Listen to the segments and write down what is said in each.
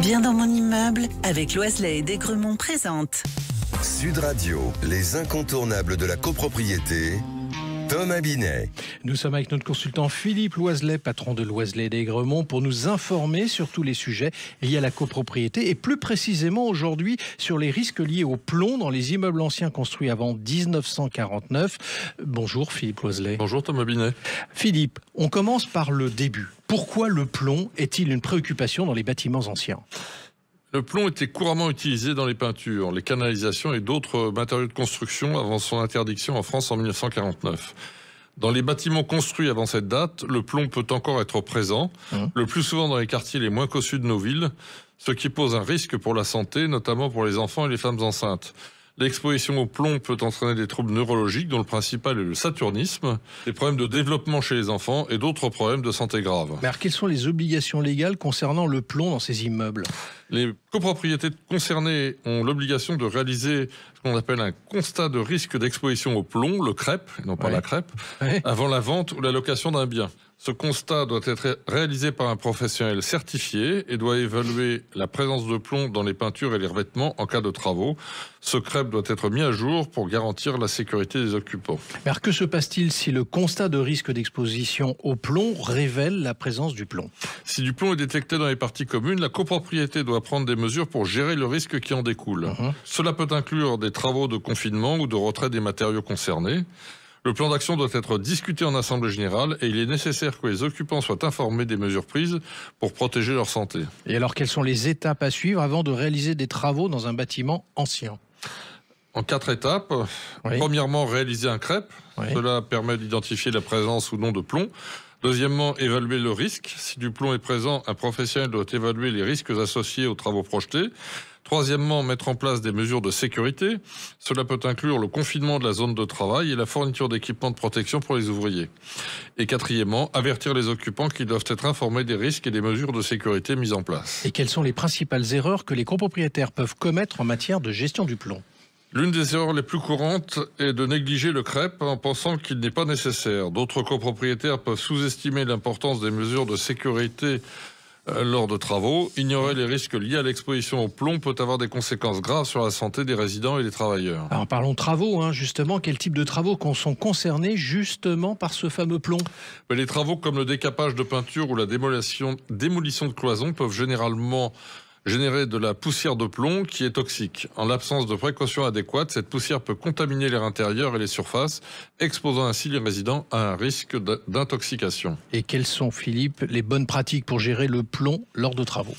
Bien dans mon immeuble, avec Loiselet et Desgremont présente. Sud Radio, les incontournables de la copropriété. Thomas Binet. Nous sommes avec notre consultant Philippe Loiselet, patron de Loiselet et Desgremont, pour nous informer sur tous les sujets liés à la copropriété et plus précisément aujourd'hui sur les risques liés au plomb dans les immeubles anciens construits avant 1949. Bonjour Philippe Loiselet. Bonjour Thomas Binet. Philippe, on commence par le début. Pourquoi le plomb est-il une préoccupation dans les bâtiments anciens ? Le plomb était couramment utilisé dans les peintures, les canalisations et d'autres matériaux de construction avant son interdiction en France en 1949. Dans les bâtiments construits avant cette date, le plomb peut encore être présent, le plus souvent dans les quartiers les moins cossus de nos villes, ce qui pose un risque pour la santé, notamment pour les enfants et les femmes enceintes. L'exposition au plomb peut entraîner des troubles neurologiques dont le principal est le saturnisme, des problèmes de développement chez les enfants et d'autres problèmes de santé graves. Mais alors, quelles sont les obligations légales concernant le plomb dans ces immeubles ? Les copropriétés concernées ont l'obligation de réaliser ce qu'on appelle un constat de risque d'exposition au plomb, le CREP, et non pas la crêpe, avant la vente ou la location d'un bien. Ce constat doit être réalisé par un professionnel certifié et doit évaluer la présence de plomb dans les peintures et les revêtements en cas de travaux. Ce CREP doit être mis à jour pour garantir la sécurité des occupants. Mais alors que se passe-t-il si le constat de risque d'exposition au plomb révèle la présence du plomb ? Si du plomb est détecté dans les parties communes, la copropriété doit prendre des mesures pour gérer le risque qui en découle. Cela peut inclure des travaux de confinement ou de retrait des matériaux concernés. Le plan d'action doit être discuté en assemblée générale et il est nécessaire que les occupants soient informés des mesures prises pour protéger leur santé. Et alors, quelles sont les étapes à suivre avant de réaliser des travaux dans un bâtiment ancien ? En 4 étapes. Premièrement, réaliser un CREP. Cela permet d'identifier la présence ou non de plomb. Deuxièmement, évaluer le risque. Si du plomb est présent, un professionnel doit évaluer les risques associés aux travaux projetés. Troisièmement, mettre en place des mesures de sécurité. Cela peut inclure le confinement de la zone de travail et la fourniture d'équipements de protection pour les ouvriers. Et quatrièmement, avertir les occupants qui doivent être informés des risques et des mesures de sécurité mises en place. Et quelles sont les principales erreurs que les copropriétaires peuvent commettre en matière de gestion du plomb ? L'une des erreurs les plus courantes est de négliger le CREP en pensant qu'il n'est pas nécessaire. D'autres copropriétaires peuvent sous-estimer l'importance des mesures de sécurité lors de travaux. Ignorer les risques liés à l'exposition au plomb peut avoir des conséquences graves sur la santé des résidents et des travailleurs. Alors parlons de travaux, justement. Quel type de travaux sont concernés justement par ce fameux plomb ? Les travaux comme le décapage de peinture ou la démolition de cloisons peuvent généralement générer de la poussière de plomb qui est toxique. En l'absence de précautions adéquates, cette poussière peut contaminer l'air intérieur et les surfaces, exposant ainsi les résidents à un risque d'intoxication. Et quelles sont, Philippe, les bonnes pratiques pour gérer le plomb lors de travaux ?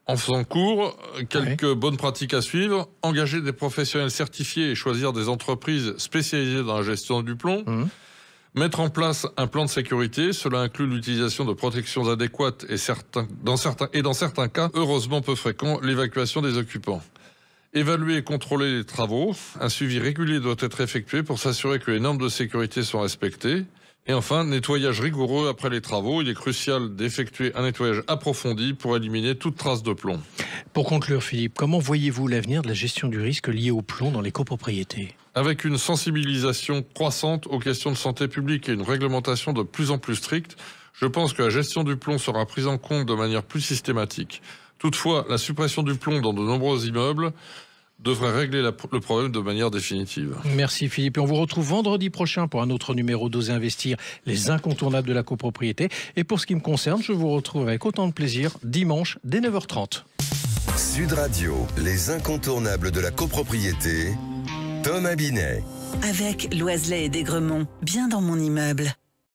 En faisant court, quelques bonnes pratiques à suivre. Engager des professionnels certifiés et choisir des entreprises spécialisées dans la gestion du plomb. Mettre en place un plan de sécurité, cela inclut l'utilisation de protections adéquates et dans certains cas, heureusement peu fréquents, l'évacuation des occupants. Évaluer et contrôler les travaux. Un suivi régulier doit être effectué pour s'assurer que les normes de sécurité sont respectées. Et enfin, nettoyage rigoureux après les travaux. Il est crucial d'effectuer un nettoyage approfondi pour éliminer toute trace de plomb. Pour conclure, Philippe, comment voyez-vous l'avenir de la gestion du risque lié au plomb dans les copropriétés ? Avec une sensibilisation croissante aux questions de santé publique et une réglementation de plus en plus stricte, je pense que la gestion du plomb sera prise en compte de manière plus systématique. Toutefois, la suppression du plomb dans de nombreux immeubles devrait régler le problème de manière définitive. Merci Philippe. Et on vous retrouve vendredi prochain pour un autre numéro d'Oser Investir, les incontournables de la copropriété. Et pour ce qui me concerne, je vous retrouve avec autant de plaisir dimanche dès 9h30. Sud Radio, les incontournables de la copropriété. Thomas Binet. Avec Loiselet et Desgremont, bien dans mon immeuble.